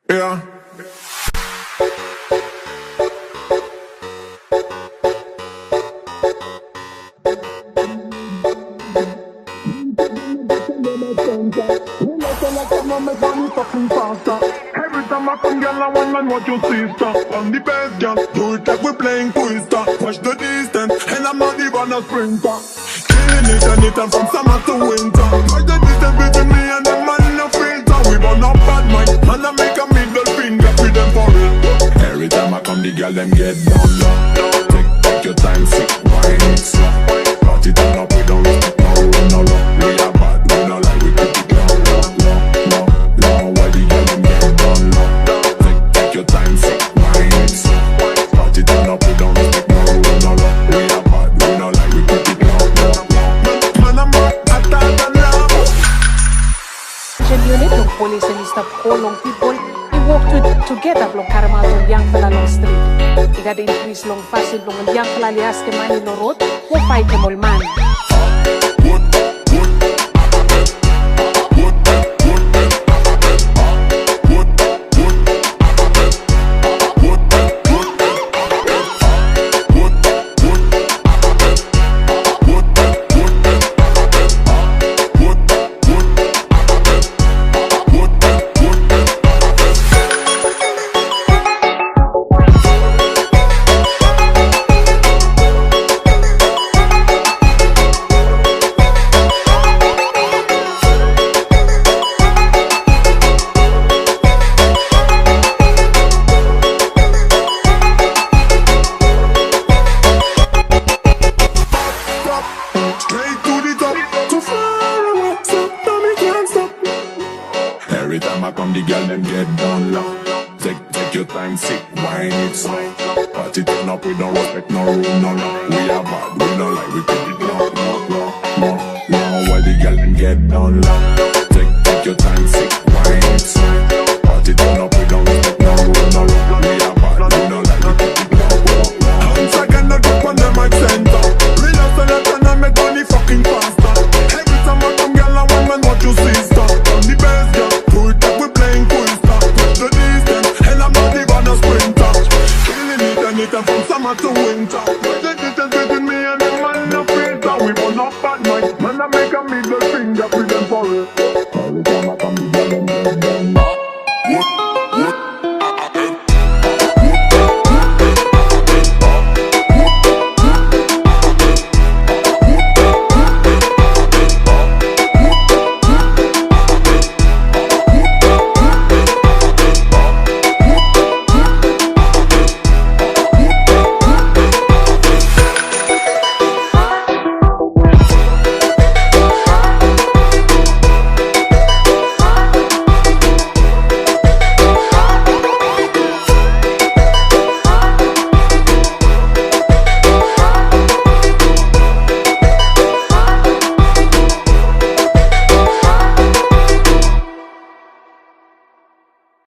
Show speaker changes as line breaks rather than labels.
Yeah. Every time I come, girl, I want man what you sister. I'm the best, girl. Do it like we playing twister. Watch the distance, and I'm not even a sprinter. Killing it and it, and from summer to winter. Watch the distance between me and the man in the filter. We burn up bad mind, and I make a middle finger with them for real. Every time I come, the girl them get down low. Take your time, sit, wine it slow. Party turn up, we don't respect no rule, no law. We are bad, we no like we keep it low, low, low, low. Why the girl them get down low? Take your time, sit, wine it slow. Party turn up, we don't respect no rule, no law. We are bad, we no like we keep it low, low, low. Man, I'm mad, hotter than lava.
Unit ng police and stop kolong people i-walk together long karma long yang pala long street. Iga di increase long fasid long yang pala lias ke mani no road ko fight ke molman. Every time I come, the girl them get down low. Take your time, sit, wine it slow. Party turn up, we don't respect no rule, no law. We are bad, we don't like we keep it low, low, low, low, low. Why the girl them get down low? Take your time, sit.